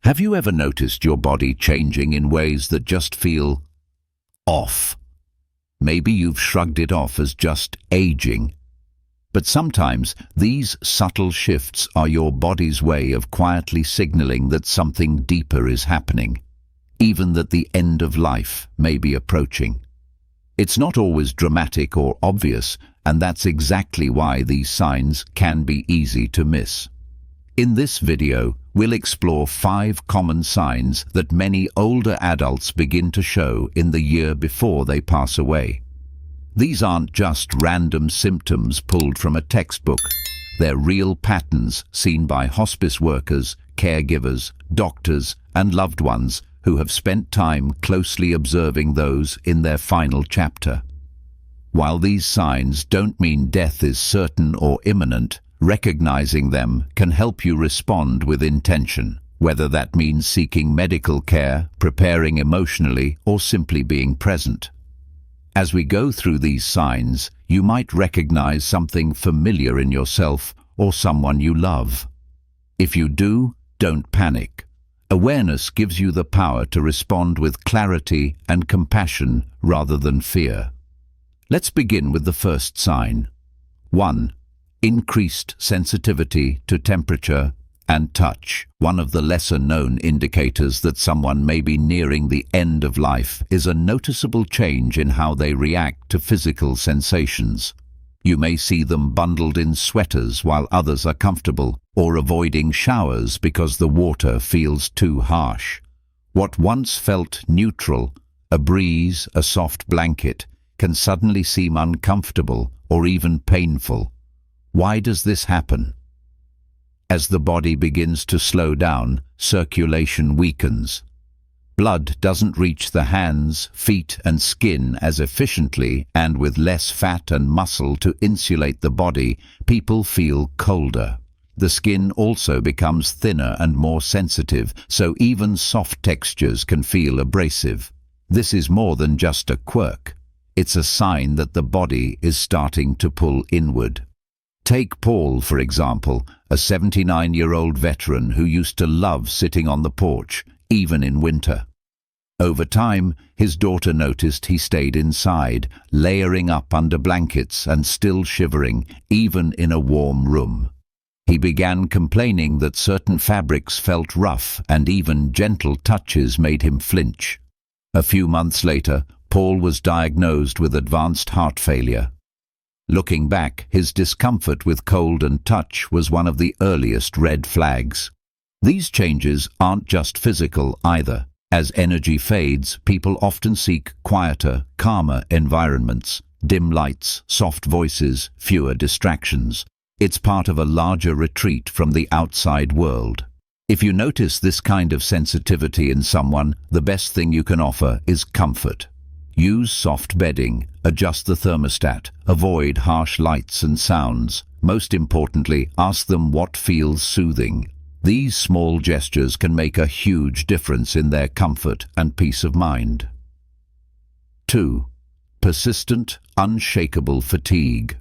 Have you ever noticed your body changing in ways that just feel off? Maybe you've shrugged it off as just aging. But sometimes these subtle shifts are your body's way of quietly signaling that something deeper is happening, even that the end of life may be approaching. It's not always dramatic or obvious, and that's exactly why these signs can be easy to miss. In this video, we'll explore 5 common signs that many older adults begin to show in the year before they pass away. These aren't just random symptoms pulled from a textbook. They're real patterns seen by hospice workers, caregivers, doctors, and loved ones who have spent time closely observing those in their final chapter. While these signs don't mean death is certain or imminent, recognizing them can help you respond with intention, whether that means seeking medical care, preparing emotionally, or simply being present. As we go through these signs, you might recognize something familiar in yourself or someone you love. If you do, don't panic. Awareness gives you the power to respond with clarity and compassion rather than fear. Let's begin with the first sign. 1. Increased sensitivity to temperature and touch. One of the lesser-known indicators that someone may be nearing the end of life is a noticeable change in how they react to physical sensations. You may see them bundled in sweaters while others are comfortable, or avoiding showers because the water feels too harsh. What once felt neutral, a breeze, a soft blanket, can suddenly seem uncomfortable or even painful. Why does this happen? As the body begins to slow down, circulation weakens. Blood doesn't reach the hands, feet, and skin as efficiently, and with less fat and muscle to insulate the body, people feel colder. The skin also becomes thinner and more sensitive, so even soft textures can feel abrasive. This is more than just a quirk. It's a sign that the body is starting to pull inward. Take Paul, for example, a 79-year-old veteran who used to love sitting on the porch, even in winter. Over time, his daughter noticed he stayed inside, layering up under blankets and still shivering, even in a warm room. He began complaining that certain fabrics felt rough and even gentle touches made him flinch. A few months later, Paul was diagnosed with advanced heart failure. Looking back, his discomfort with cold and touch was one of the earliest red flags. These changes aren't just physical either. As energy fades, people often seek quieter, calmer environments, dim lights, soft voices, fewer distractions. It's part of a larger retreat from the outside world. If you notice this kind of sensitivity in someone, the best thing you can offer is comfort. Use soft bedding, adjust the thermostat, avoid harsh lights and sounds. Most importantly, ask them what feels soothing. These small gestures can make a huge difference in their comfort and peace of mind. 2. Persistent, unshakable fatigue.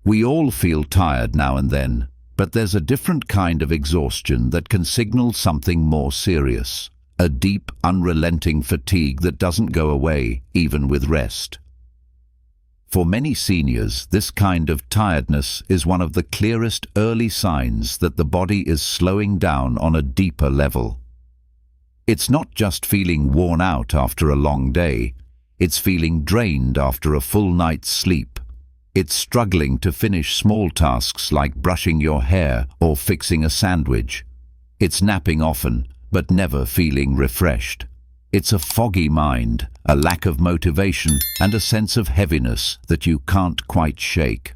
We all feel tired now and then, but there's a different kind of exhaustion that can signal something more serious. A deep, unrelenting fatigue that doesn't go away, even with rest. For many seniors, this kind of tiredness is one of the clearest early signs that the body is slowing down on a deeper level. It's not just feeling worn out after a long day, it's feeling drained after a full night's sleep. It's struggling to finish small tasks like brushing your hair or fixing a sandwich. It's napping often, but never feeling refreshed. It's a foggy mind, a lack of motivation, and a sense of heaviness that you can't quite shake.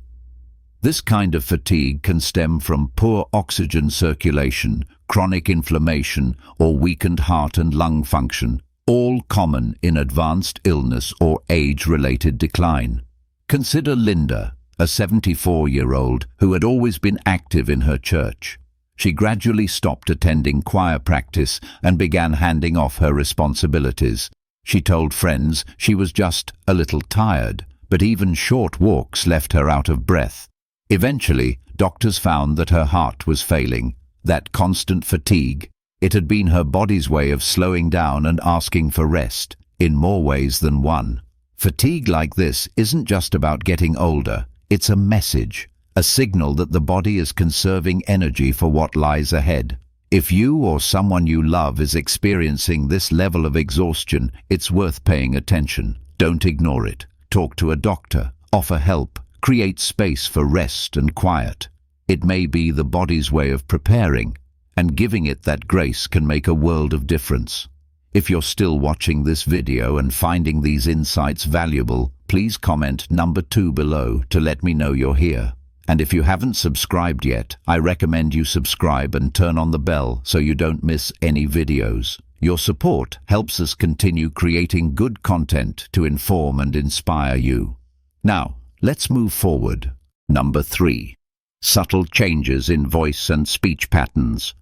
This kind of fatigue can stem from poor oxygen circulation, chronic inflammation, or weakened heart and lung function, all common in advanced illness or age-related decline. Consider Linda, a 74-year-old who had always been active in her church. She gradually stopped attending choir practice and began handing off her responsibilities. She told friends she was just a little tired, but even short walks left her out of breath. Eventually, doctors found that her heart was failing. That constant fatigue, It had been her body's way of slowing down and asking for rest, in more ways than one. Fatigue like this isn't just about getting older, it's a message, a signal that the body is conserving energy for what lies ahead. If you or someone you love is experiencing this level of exhaustion, it's worth paying attention. Don't ignore it. Talk to a doctor, offer help, create space for rest and quiet. It may be the body's way of preparing, and giving it that grace can make a world of difference. If you're still watching this video and finding these insights valuable, please comment number 2 below to let me know you're here. And if you haven't subscribed yet, I recommend you subscribe and turn on the bell so you don't miss any videos. Your support helps us continue creating good content to inform and inspire you. Now, let's move forward. Number 3. Subtle changes in voice and speech patterns.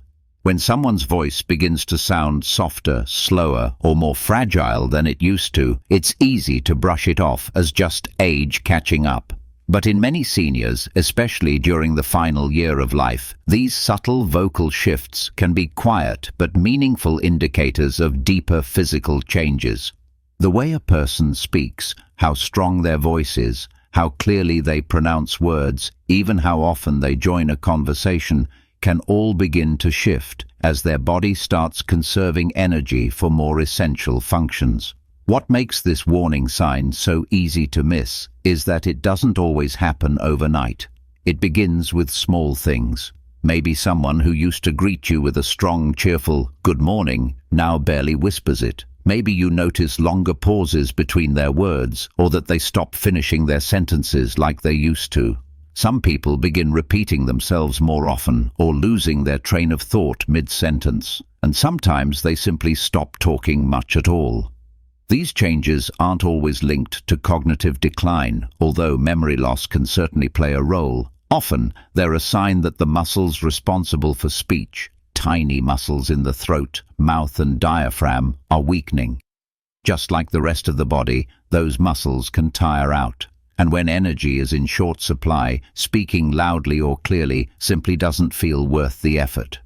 When someone's voice begins to sound softer, slower, or more fragile than it used to, it's easy to brush it off as just age catching up. But in many seniors, especially during the final year of life, these subtle vocal shifts can be quiet but meaningful indicators of deeper physical changes. The way a person speaks, how strong their voice is, how clearly they pronounce words, even how often they join a conversation, can all begin to shift as their body starts conserving energy for more essential functions. What makes this warning sign so easy to miss is that it doesn't always happen overnight. It begins with small things. Maybe someone who used to greet you with a strong, cheerful "good morning" now barely whispers it. Maybe you notice longer pauses between their words, or that they stop finishing their sentences like they used to. Some people begin repeating themselves more often or losing their train of thought mid-sentence, and sometimes they simply stop talking much at all. These changes aren't always linked to cognitive decline, although memory loss can certainly play a role. Often, they're a sign that the muscles responsible for speech, tiny muscles in the throat, mouth and diaphragm, are weakening. Just like the rest of the body, those muscles can tire out. And when energy is in short supply, speaking loudly or clearly simply doesn't feel worth the effort.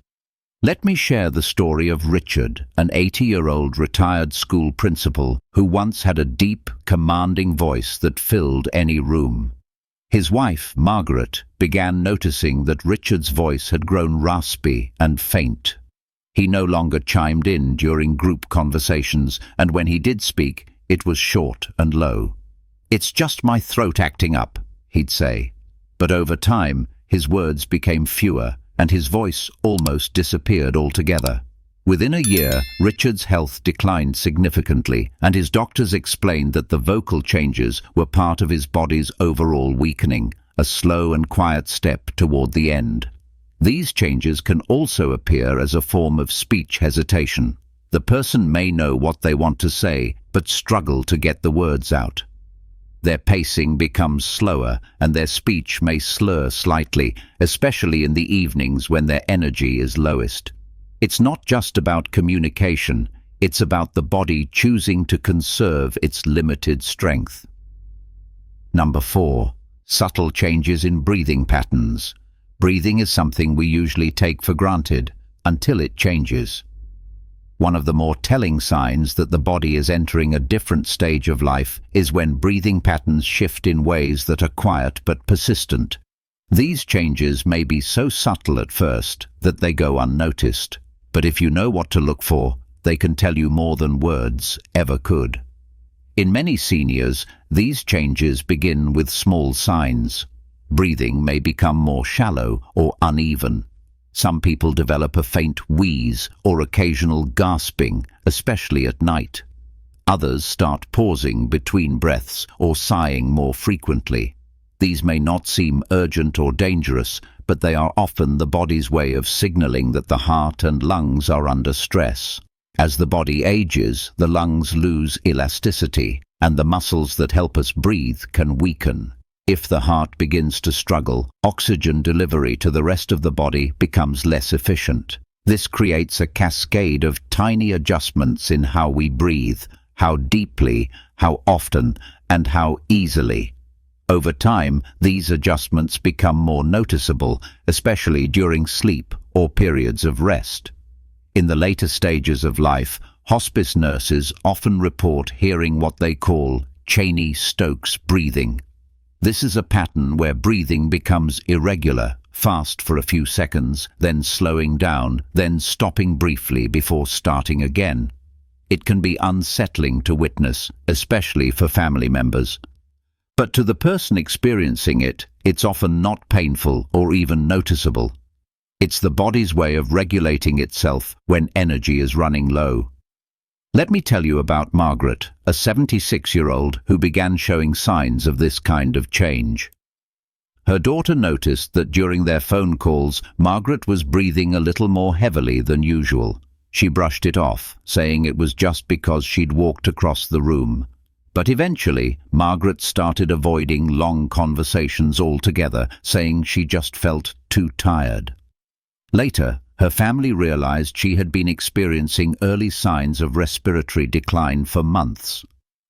Let me share the story of Richard, an 80-year-old retired school principal who once had a deep, commanding voice that filled any room. His wife, Margaret, began noticing that Richard's voice had grown raspy and faint. He no longer chimed in during group conversations, and when he did speak, it was short and low. "It's just my throat acting up," he'd say. But over time, his words became fewer, and his voice almost disappeared altogether. Within a year, Richard's health declined significantly, and his doctors explained that the vocal changes were part of his body's overall weakening, a slow and quiet step toward the end. These changes can also appear as a form of speech hesitation. The person may know what they want to say, but struggle to get the words out. Their pacing becomes slower, and their speech may slur slightly, especially in the evenings when their energy is lowest. It's not just about communication, it's about the body choosing to conserve its limited strength. Number 4. Subtle changes in breathing patterns. Breathing is something we usually take for granted, until it changes. One of the more telling signs that the body is entering a different stage of life is when breathing patterns shift in ways that are quiet but persistent. These changes may be so subtle at first that they go unnoticed, but if you know what to look for, they can tell you more than words ever could. In many seniors, these changes begin with small signs. Breathing may become more shallow or uneven. Some people develop a faint wheeze or occasional gasping, especially at night. Others start pausing between breaths or sighing more frequently. These may not seem urgent or dangerous, but they are often the body's way of signaling that the heart and lungs are under stress. As the body ages, the lungs lose elasticity, and the muscles that help us breathe can weaken. If the heart begins to struggle, oxygen delivery to the rest of the body becomes less efficient. This creates a cascade of tiny adjustments in how we breathe, how deeply, how often, and how easily. Over time, these adjustments become more noticeable, especially during sleep or periods of rest. In the later stages of life, hospice nurses often report hearing what they call Cheney-Stokes breathing. This is a pattern where breathing becomes irregular, fast for a few seconds, then slowing down, then stopping briefly before starting again. It can be unsettling to witness, especially for family members. But to the person experiencing it, it's often not painful or even noticeable. It's the body's way of regulating itself when energy is running low. Let me tell you about Margaret, a 76-year-old who began showing signs of this kind of change. Her daughter noticed that during their phone calls, Margaret was breathing a little more heavily than usual. She brushed it off, saying it was just because she'd walked across the room. But eventually, Margaret started avoiding long conversations altogether, saying she just felt too tired. Later, her family realized she had been experiencing early signs of respiratory decline for months.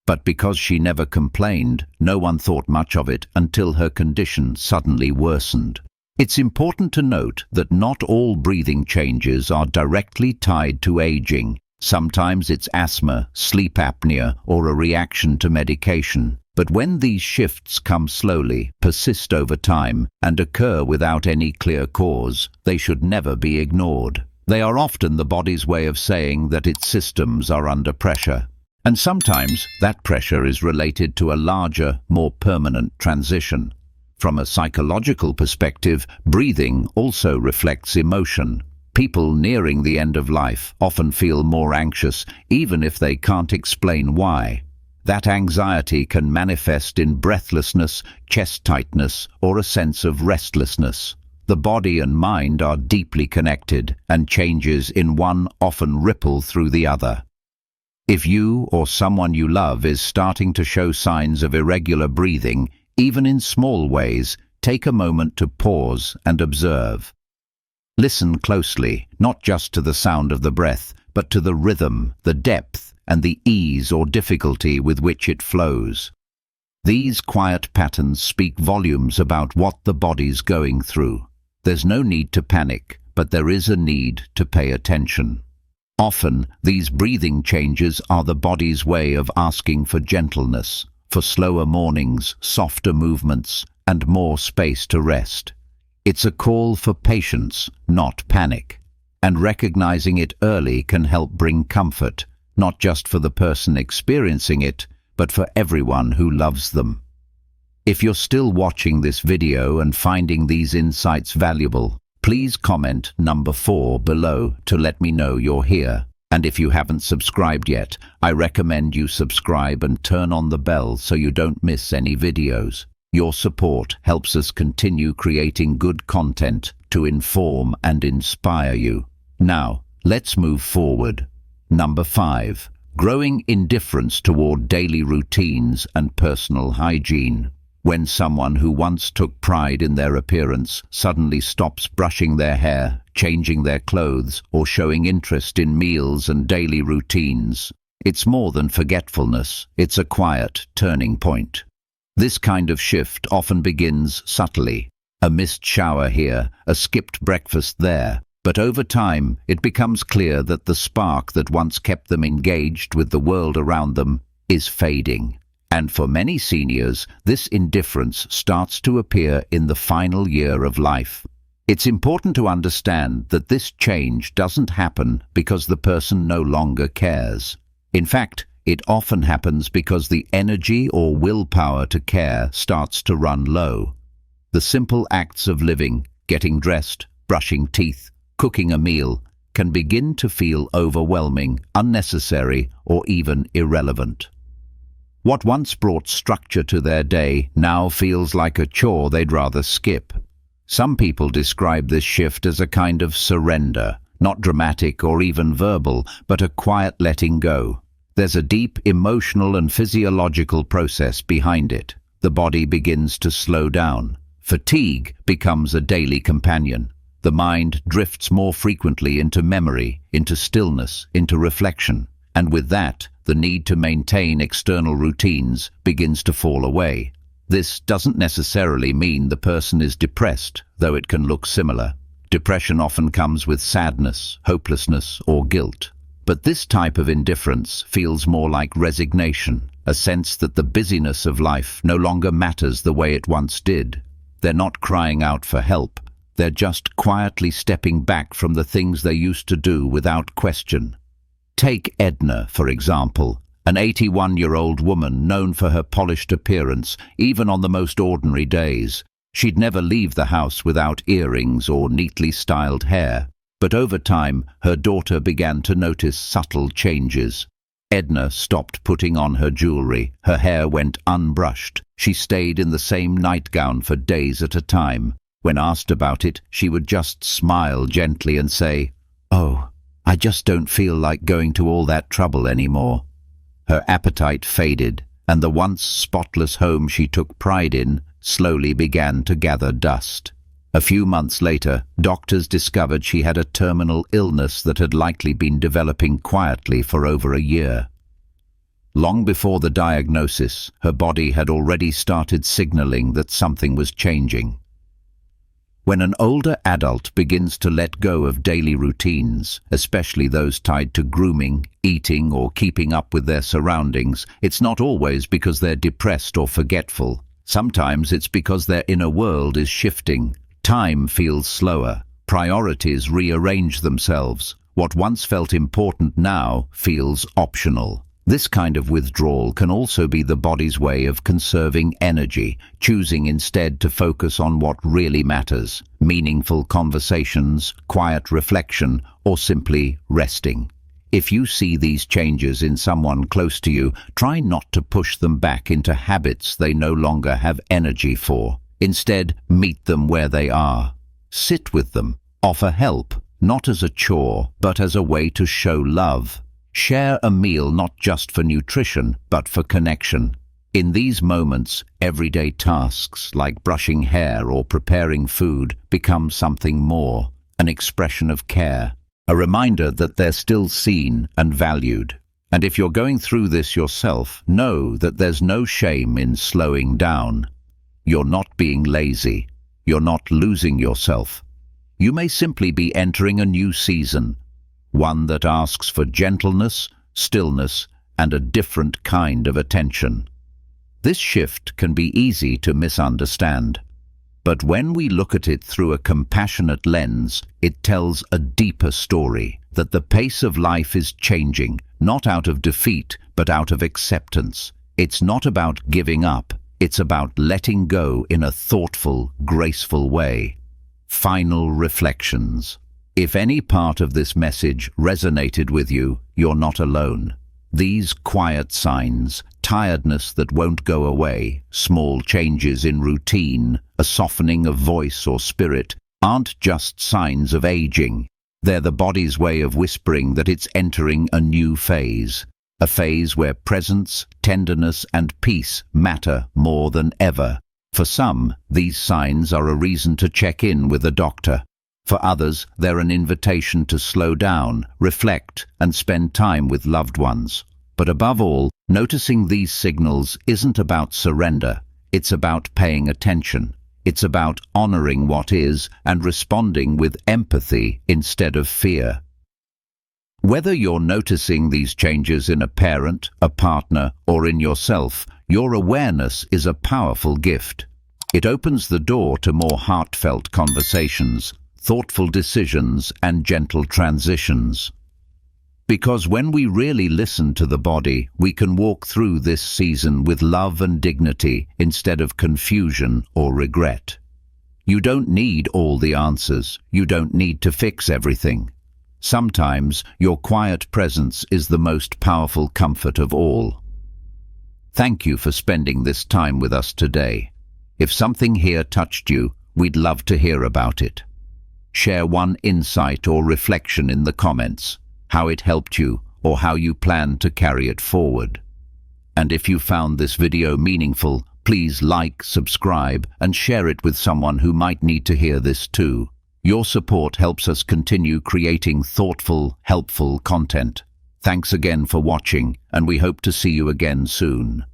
But because she never complained, no one thought much of it until her condition suddenly worsened. It's important to note that not all breathing changes are directly tied to aging. Sometimes it's asthma, sleep apnea, or a reaction to medication. But when these shifts come slowly, persist over time, and occur without any clear cause, they should never be ignored. They are often the body's way of saying that its systems are under pressure. And sometimes that pressure is related to a larger, more permanent transition. From a psychological perspective, breathing also reflects emotion. People nearing the end of life often feel more anxious, even if they can't explain why. That anxiety can manifest in breathlessness, chest tightness, or a sense of restlessness. The body and mind are deeply connected, and changes in one often ripple through the other. If you or someone you love is starting to show signs of irregular breathing, even in small ways, take a moment to pause and observe. Listen closely, not just to the sound of the breath, but to the rhythm, the depth, and the ease or difficulty with which it flows. These quiet patterns speak volumes about what the body's going through. There's no need to panic, but there is a need to pay attention. Often, these breathing changes are the body's way of asking for gentleness, for slower mornings, softer movements, and more space to rest. It's a call for patience, not panic. And recognizing it early can help bring comfort, not just for the person experiencing it, but for everyone who loves them. If you're still watching this video and finding these insights valuable, please comment number 4 below to let me know you're here. And if you haven't subscribed yet, I recommend you subscribe and turn on the bell so you don't miss any videos. Your support helps us continue creating good content to inform and inspire you. Now, let's move forward. Number 5. Growing indifference toward daily routines and personal hygiene. When someone who once took pride in their appearance suddenly stops brushing their hair, changing their clothes, or showing interest in meals and daily routines, it's more than forgetfulness, it's a quiet turning point. This kind of shift often begins subtly. A missed shower here, a skipped breakfast there. But over time, it becomes clear that the spark that once kept them engaged with the world around them is fading. And for many seniors, this indifference starts to appear in the final year of life. It's important to understand that this change doesn't happen because the person no longer cares. In fact, it often happens because the energy or willpower to care starts to run low. The simple acts of living, getting dressed, brushing teeth, cooking a meal, can begin to feel overwhelming, unnecessary, or even irrelevant. What once brought structure to their day now feels like a chore they'd rather skip. Some people describe this shift as a kind of surrender, not dramatic or even verbal, but a quiet letting go. There's a deep emotional and physiological process behind it. The body begins to slow down. Fatigue becomes a daily companion. The mind drifts more frequently into memory, into stillness, into reflection. And with that, the need to maintain external routines begins to fall away. This doesn't necessarily mean the person is depressed, though it can look similar. Depression often comes with sadness, hopelessness, or guilt. But this type of indifference feels more like resignation, a sense that the busyness of life no longer matters the way it once did. They're not crying out for help. They're just quietly stepping back from the things they used to do without question. Take Edna, for example, an 81-year-old woman known for her polished appearance, even on the most ordinary days. She'd never leave the house without earrings or neatly styled hair. But over time, her daughter began to notice subtle changes. Edna stopped putting on her jewelry. Her hair went unbrushed. She stayed in the same nightgown for days at a time. When asked about it, she would just smile gently and say, "Oh, I just don't feel like going to all that trouble anymore." Her appetite faded, and the once spotless home she took pride in slowly began to gather dust. A few months later, doctors discovered she had a terminal illness that had likely been developing quietly for over a year. Long before the diagnosis, her body had already started signaling that something was changing. When an older adult begins to let go of daily routines, especially those tied to grooming, eating, or keeping up with their surroundings, it's not always because they're depressed or forgetful. Sometimes it's because their inner world is shifting. Time feels slower. Priorities rearrange themselves. What once felt important now feels optional. This kind of withdrawal can also be the body's way of conserving energy, choosing instead to focus on what really matters: meaningful conversations, quiet reflection, or simply resting. If you see these changes in someone close to you, try not to push them back into habits they no longer have energy for. Instead, meet them where they are. Sit with them. Offer help, not as a chore, but as a way to show love. Share a meal not just for nutrition, but for connection. In these moments, everyday tasks like brushing hair or preparing food become something more, an expression of care, a reminder that they're still seen and valued. And if you're going through this yourself, know that there's no shame in slowing down. You're not being lazy. You're not losing yourself. You may simply be entering a new season, one that asks for gentleness, stillness, and a different kind of attention. This shift can be easy to misunderstand, but when we look at it through a compassionate lens, it tells a deeper story, that the pace of life is changing, not out of defeat, but out of acceptance. It's not about giving up, it's about letting go in a thoughtful, graceful way. Final reflections. If any part of this message resonated with you, you're not alone. These quiet signs, tiredness that won't go away, small changes in routine, a softening of voice or spirit, aren't just signs of aging. They're the body's way of whispering that it's entering a new phase, a phase where presence, tenderness, and peace matter more than ever. For some, these signs are a reason to check in with a doctor. For others, they're an invitation to slow down, reflect, and spend time with loved ones. But above all, noticing these signals isn't about surrender. It's about paying attention. It's about honoring what is and responding with empathy instead of fear. Whether you're noticing these changes in a parent, a partner, or in yourself, your awareness is a powerful gift. It opens the door to more heartfelt conversations, thoughtful decisions, and gentle transitions. Because when we really listen to the body, we can walk through this season with love and dignity instead of confusion or regret. You don't need all the answers. You don't need to fix everything. Sometimes your quiet presence is the most powerful comfort of all. Thank you for spending this time with us today. If something here touched you, we'd love to hear about it. Share one insight or reflection in the comments, how it helped you or how you plan to carry it forward. And if you found this video meaningful, please like, subscribe, and share it with someone who might need to hear this too. Your support helps us continue creating thoughtful, helpful content. Thanks again for watching, and we hope to see you again soon.